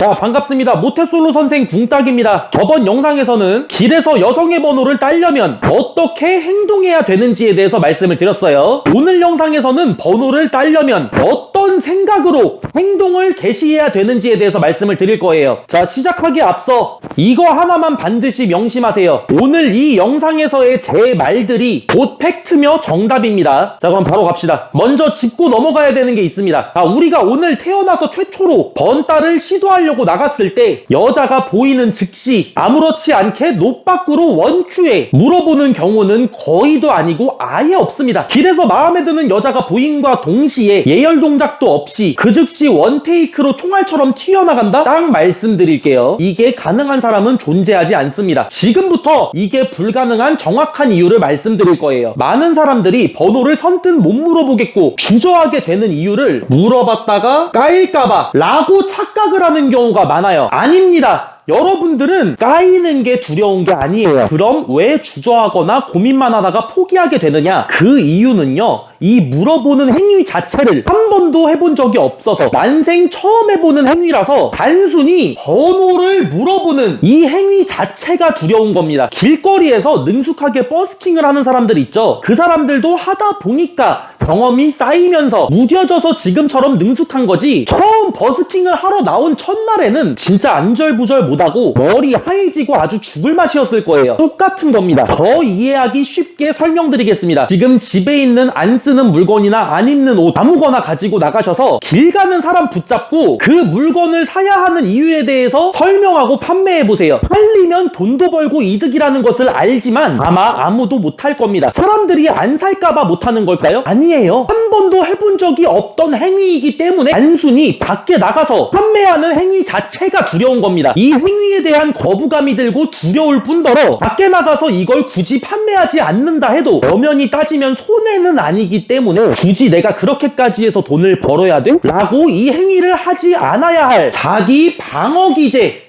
자, 반갑습니다. 모태솔로 선생 궁딱입니다. 저번 영상에서는 길에서 여성의 번호를 따려면 어떻게 행동해야 되는지에 대해서 말씀을 드렸어요. 오늘 영상에서는 번호를 따려면 어떤 생각으로 행동을 개시해야 되는지에 대해서 말씀을 드릴 거예요. 자, 시작하기에 앞서 이거 하나만 반드시 명심하세요. 오늘 이 영상에서의 제 말들이 곧 팩트며 정답입니다. 자, 그럼 바로 갑시다. 먼저 짚고 넘어가야 되는 게 있습니다. 자, 우리가 오늘 태어나서 최초로 번따를 시도하려고 나갔을 때 여자가 보이는 즉시 아무렇지 않게 노빠꾸로 원큐에 물어보는 경우는 거의도 아니고 아예 없습니다. 길에서 마음에 드는 여자가 보임과 동시에 예열 동작도 없이 그 즉시 원테이크로 총알처럼 튀어나간다? 딱 말씀드릴게요. 이게 가능한 사람은 존재하지 않습니다. 지금부터 이게 불가능한 정확한 이유를 말씀드릴 거예요. 많은 사람들이 번호를 선뜻 못 물어보겠고 주저하게 되는 이유를 물어봤다가 까일까봐 라고 착각을 하는 경우가 많아요. 아닙니다. 여러분들은 까이는 게 두려운 게 아니에요. 그럼 왜 주저하거나 고민만 하다가 포기하게 되느냐? 그 이유는요, 이 물어보는 행위 자체를 한 번도 해본 적이 없어서 난생 처음 해보는 행위라서 단순히 번호를 물어보는 이 행위 자체가 두려운 겁니다. 길거리에서 능숙하게 버스킹을 하는 사람들 있죠? 그 사람들도 하다 보니까 경험이 쌓이면서 무뎌져서 지금처럼 능숙한 거지, 처음 버스킹을 하러 나온 첫날에는 진짜 안절부절 못하고 머리 하얘지고 아주 죽을 맛이었을 거예요. 똑같은 겁니다. 더 이해하기 쉽게 설명드리겠습니다. 지금 집에 있는 안 쓰는 물건이나 안 입는 옷 아무거나 가지고 나가셔서 길 가는 사람 붙잡고 그 물건을 사야 하는 이유에 대해서 설명하고 판매해보세요. 팔리면 돈도 벌고 이득이라는 것을 알지만 아마 아무도 못할 겁니다. 사람들이 안 살까봐 못하는 걸까요? 아니에요. 한 번도 해본 적이 없던 행위이기 때문에 단순히 밖에 나가서 판매하는 행위 자체가 두려운 겁니다. 이 행위에 대한 거부감이 들고 두려울 뿐더러 밖에 나가서 이걸 굳이 판매하지 않는다 해도 엄연히 따지면 손해는 아니기 때문에 굳이 내가 그렇게까지 해서 돈을 벌어야 돼? 라고 이 행위를 하지 않아야 할 자기 방어 기제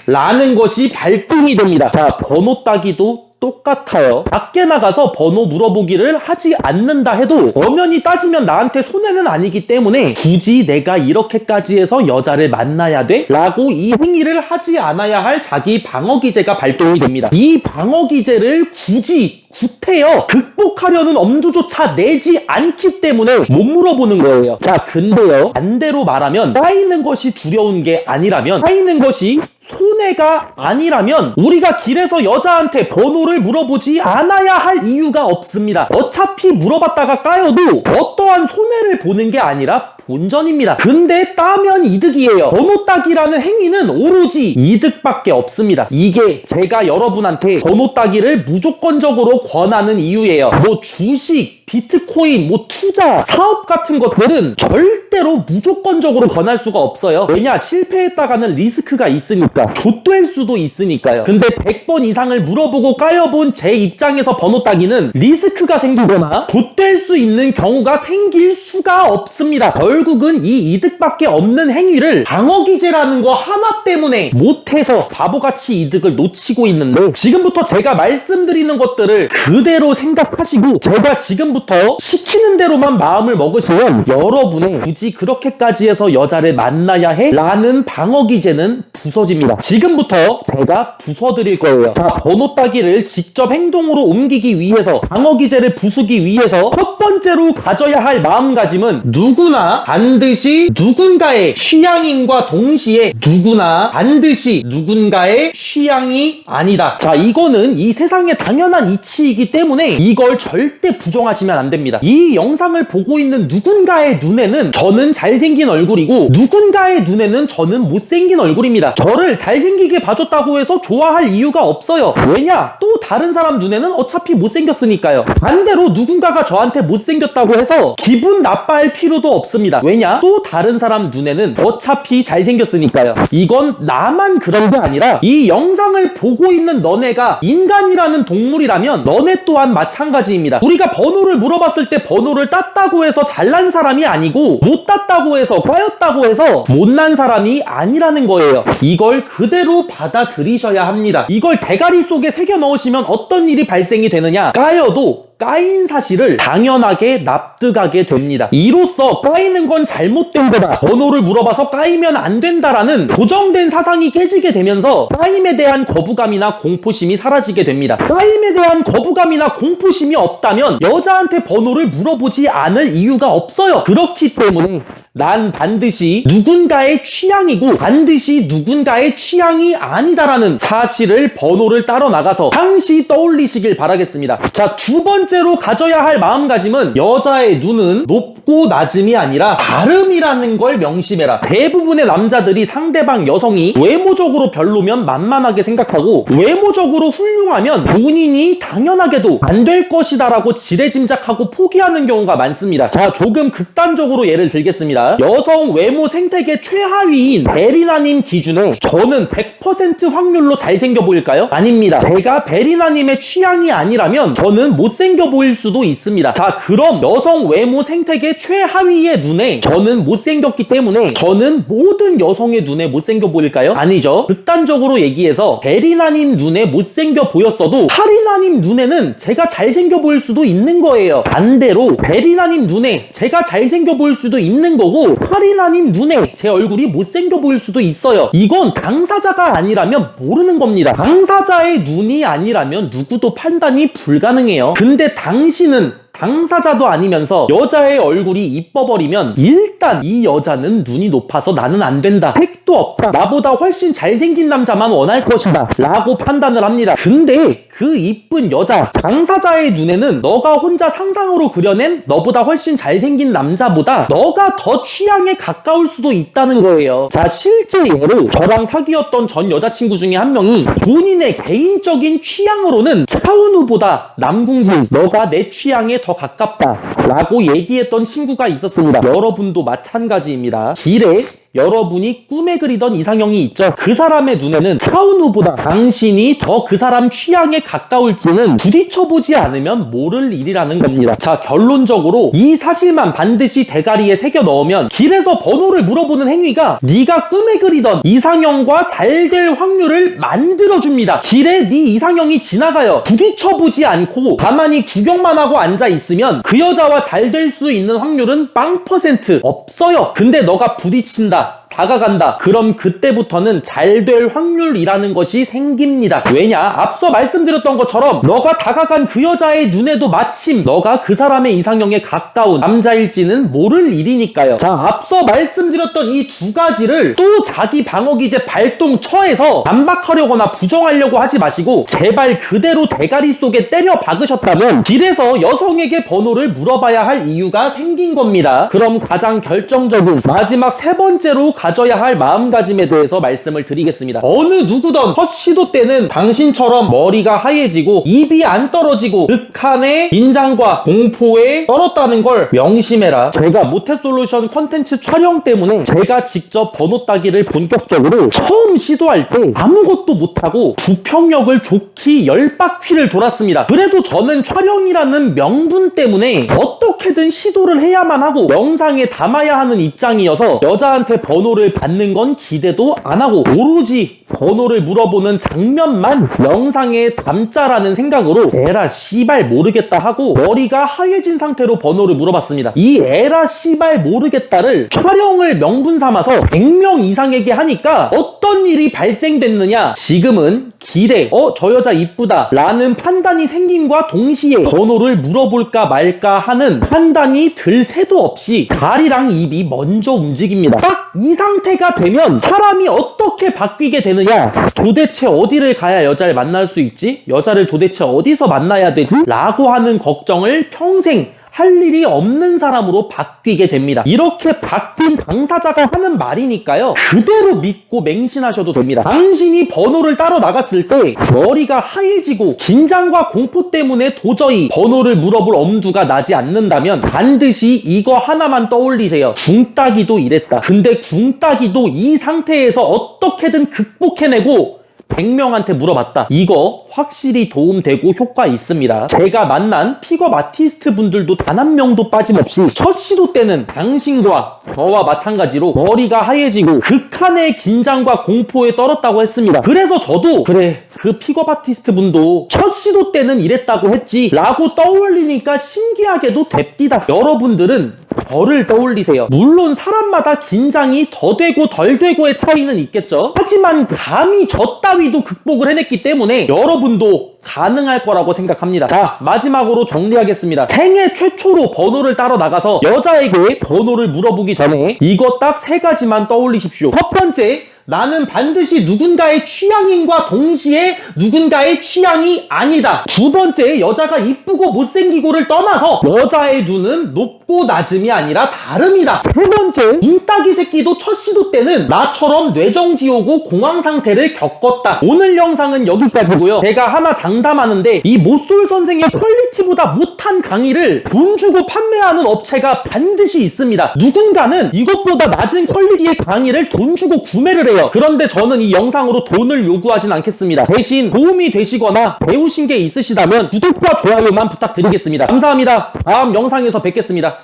라는 것이 발동이 됩니다. 자, 번호 따기도 똑같아요. 밖에 나가서 번호 물어보기를 하지 않는다 해도 엄연히 따지면 나한테 손해는 아니기 때문에 굳이 내가 이렇게까지 해서 여자를 만나야 돼? 라고 이 행위를 하지 않아야 할 자기 방어기제가 발동이 됩니다. 이 방어기제를 굳이 구태여 극복하려는 엄두조차 내지 않기 때문에 못 물어보는 거예요. 자, 근데요, 반대로 말하면 까이는 것이 두려운 게 아니라면, 까이는 것이 손해가 아니라면 우리가 길에서 여자한테 번호를 물어보지 않아야 할 이유가 없습니다. 어차피 물어봤다가 까여도 어떠한 손해를 보는 게 아니라 본전입니다. 근데 따면 이득이에요. 번호 따기라는 행위는 오로지 이득밖에 없습니다. 이게 제가 여러분한테 번호 따기를 무조건적으로 권하는 이유예요. 뭐 주식, 비트코인, 뭐 투자, 사업 같은 것들은 절대로 무조건적으로 권할 수가 없어요. 왜냐? 실패했다가는 리스크가 있으니까. 좆될 수도 있으니까요. 근데 100번 이상을 물어보고 까여본 제 입장에서 번호 따기는 리스크가 생기거나 좆될 수 있는 경우가 생길 수가 없습니다. 결국은 이 이득밖에 없는 행위를 방어기제라는 거 하나 때문에 못해서 바보같이 이득을 놓치고 있는데, 지금부터 제가 말씀드리는 것들을 그대로 생각하시고 제가 지금부터 시키는 대로만 마음을 먹으시면 여러분의 굳이 그렇게까지 해서 여자를 만나야 해? 라는 방어기제는 부서집니다. 지금부터 제가 부숴드릴 거예요. 자, 번호 따기를 직접 행동으로 옮기기 위해서, 방어기제를 부수기 위해서 첫 번째로 가져야 할 마음가짐은 누구나 반드시 누군가의 취향인과 동시에 누구나 반드시 누군가의 취향이 아니다. 자, 이거는 이 세상의 당연한 이치이기 때문에 이걸 절대 부정하시면 안 됩니다. 이 영상을 보고 있는 누군가의 눈에는 저는 잘생긴 얼굴이고 누군가의 눈에는 저는 못생긴 얼굴입니다. 저를 잘생기게 봐줬다고 해서 좋아할 이유가 없어요. 왜냐? 또 다른 사람 눈에는 어차피 못생겼으니까요. 반대로 누군가가 저한테 못생겼다고 해서 기분 나빠할 필요도 없습니다. 왜냐? 또 다른 사람 눈에는 어차피 잘생겼으니까요. 이건 나만 그런 게 아니라 이 영상을 보고 있는 너네가 인간이라는 동물이라면 너네 또한 마찬가지입니다. 우리가 번호를 물어봤을 때 번호를 땄다고 해서 잘난 사람이 아니고 못 땄다고 해서 까였다고 해서 못난 사람이 아니라는 거예요. 이걸 그대로 받아들이셔야 합니다. 이걸 대가리 속에 새겨 넣으시면 어떤 일이 발생이 되느냐? 까여도 까인 사실을 당연하게 납득하게 됩니다. 이로써 까이는 건 잘못된 거다, 번호를 물어봐서 까이면 안 된다라는 고정된 사상이 깨지게 되면서 까임에 대한 거부감이나 공포심이 사라지게 됩니다. 까임에 대한 거부감이나 공포심이 없다면 여자한테 번호를 물어보지 않을 이유가 없어요. 그렇기 때문에 난 반드시 누군가의 취향이고 반드시 누군가의 취향이 아니다라는 사실을 번호를 따러 나가서 항시 떠올리시길 바라겠습니다. 자, 두 번째로 가져야 할 마음가짐은 여자의 눈은 높고 낮음이 아니라 다름이라는 걸 명심해라. 대부분의 남자들이 상대방 여성이 외모적으로 별로면 만만하게 생각하고 외모적으로 훌륭하면 본인이 당연하게도 안 될 것이다 라고 지레짐작하고 포기하는 경우가 많습니다. 자, 조금 극단적으로 예를 들겠습니다. 여성 외모 생태계 최하위인 베리나님 기준에 저는 100% 확률로 잘생겨 보일까요? 아닙니다. 제가 베리나님의 취향이 아니라면 저는 못생겨 보일 수도 있습니다. 자, 그럼 여성 외모 생태계 최하위의 눈에 저는 못생겼기 때문에 저는 모든 여성의 눈에 못생겨 보일까요? 아니죠. 극단적으로 얘기해서 베리나님 눈에 못생겨 보였어도 카리나님 눈에는 제가 잘생겨 보일 수도 있는 거예요. 반대로 베리나님 눈에 제가 잘생겨 보일 수도 있는 거고 카리나님 눈에 제 얼굴이 못생겨 보일 수도 있어요. 이건 당사자가 아니라면 모르는 겁니다. 당사자의 눈이 아니라면 누구도 판단이 불가능해요. 근데 당신은 당사자도 아니면서 여자의 얼굴이 이뻐버리면 일단 이 여자는 눈이 높아서 나는 안 된다, 택도 없다, 나보다 훨씬 잘생긴 남자만 원할 것이다 라고 판단을 합니다. 근데 그 이쁜 여자 당사자의 눈에는 너가 혼자 상상으로 그려낸 너보다 훨씬 잘생긴 남자보다 너가 더 취향에 가까울 수도 있다는 거예요. 자, 실제 예로 저랑 사귀었던 전 여자친구 중에 한 명이 본인의 개인적인 취향으로는 차은우보다 남궁진 너가 내 취향에 더 가깝다 라고 얘기했던 친구가 있었습니다. 여러분도 마찬가지입니다. 길에 여러분이 꿈에 그리던 이상형이 있죠. 그 사람의 눈에는 차은우보다 당신이 더 그 사람 취향에 가까울지는 부딪혀보지 않으면 모를 일이라는 겁니다. 자, 결론적으로 이 사실만 반드시 대가리에 새겨 넣으면 길에서 번호를 물어보는 행위가 네가 꿈에 그리던 이상형과 잘 될 확률을 만들어줍니다. 길에 네 이상형이 지나가요. 부딪혀보지 않고 가만히 구경만 하고 앉아있으면 그 여자와 잘 될 수 있는 확률은 0% 없어요. 근데 너가 부딪힌다, 다가간다, 그럼 그때부터는 잘 될 확률이라는 것이 생깁니다. 왜냐? 앞서 말씀드렸던 것처럼 너가 다가간 그 여자의 눈에도 마침 너가 그 사람의 이상형에 가까운 남자일지는 모를 일이니까요. 자, 앞서 말씀드렸던 이 두 가지를 또 자기 방어기제 발동 처해서 반박하려거나 부정하려고 하지 마시고 제발 그대로 대가리 속에 때려 박으셨다면 길에서 여성에게 번호를 물어봐야 할 이유가 생긴 겁니다. 그럼 가장 결정적인 마지막 세 번째로 가져야 할 마음가짐에 대해서 말씀을 드리겠습니다. 어느 누구든 첫 시도 때는 당신처럼 머리가 하얘지고 입이 안 떨어지고 극한의 긴장과 공포에 떨었다는 걸 명심해라. 제가 모태솔루션 컨텐츠 촬영 때문에 제가 직접 번호 따기를 본격적으로 처음 시도할 때 아무것도 못하고 부평역을 좋게 10바퀴를 돌았습니다. 그래도 저는 촬영이라는 명분 때문에 어떻게든 시도를 해야만 하고 영상에 담아야 하는 입장이어서 여자한테 번호를 받는 건 기대도 안 하고 오로지 번호를 물어보는 장면만 영상에 담자라는 생각으로 에라 씨발 모르겠다 하고 머리가 하얘진 상태로 번호를 물어봤습니다. 이 에라 씨발 모르겠다를 촬영을 명분 삼아서 100명 이상에게 하니까 어떤 일이 발생됐느냐, 지금은 길에 저 여자 이쁘다 라는 판단이 생김과 동시에 번호를 물어볼까 말까 하는 판단이 들 새도 없이 다리랑 입이 먼저 움직입니다. 딱 이 상태가 되면 사람이 어떻게 바뀌게 되느냐, 도대체 어디를 가야 여자를 만날 수 있지? 여자를 도대체 어디서 만나야 되지? 라고 하는 걱정을 평생 할 일이 없는 사람으로 바뀌게 됩니다. 이렇게 바뀐 당사자가 하는 말이니까요, 그대로 믿고 맹신하셔도 됩니다. 당신이 번호를 따러 나갔을 때 머리가 하얘지고 긴장과 공포 때문에 도저히 번호를 물어볼 엄두가 나지 않는다면 반드시 이거 하나만 떠올리세요. 궁따기도 이랬다. 근데 궁따기도 이 상태에서 어떻게든 극복해내고 100명한테 물어봤다. 이거 확실히 도움되고 효과 있습니다. 제가 만난 픽업 아티스트 분들도 단 한 명도 빠짐없이 첫 시도 때는 당신과 저와 마찬가지로 머리가 하얘지고 극한의 긴장과 공포에 떨었다고 했습니다. 그래서 저도 그래, 그 픽업 아티스트 분도 첫 시도 때는 이랬다고 했지 라고 떠올리니까 신기하게도 됩디다. 여러분들은 저를 떠올리세요. 물론 사람마다 긴장이 더 되고 덜 되고의 차이는 있겠죠. 하지만 감히 저 따위도 극복을 해냈기 때문에 여러분도 가능할 거라고 생각합니다. 자, 마지막으로 정리하겠습니다. 생애 최초로 번호를 따러 나가서 여자에게 번호를 물어보기 전에 이거 딱 3가지만 떠올리십시오. 첫 번째, 나는 반드시 누군가의 취향인과 동시에 누군가의 취향이 아니다. 두 번째, 여자가 이쁘고 못생기고를 떠나서 여자의 눈은 높고 낮음이 아니라 다름이다. 세 번째, 눈따기 새끼도 첫 시도 때는 나처럼 뇌정지 오고 공황 상태를 겪었다. 오늘 영상은 여기까지고요. 제가 하나 장담하는데 이 모쏠 선생의 퀄리티보다 못한 강의를 돈 주고 판매하는 업체가 반드시 있습니다. 누군가는 이것보다 낮은 퀄리티의 강의를 돈 주고 구매를 해요. 그런데 저는 이 영상으로 돈을 요구하진 않겠습니다. 대신 도움이 되시거나 배우신 게 있으시다면 구독과 좋아요만 부탁드리겠습니다. 감사합니다. 다음 영상에서 뵙겠습니다.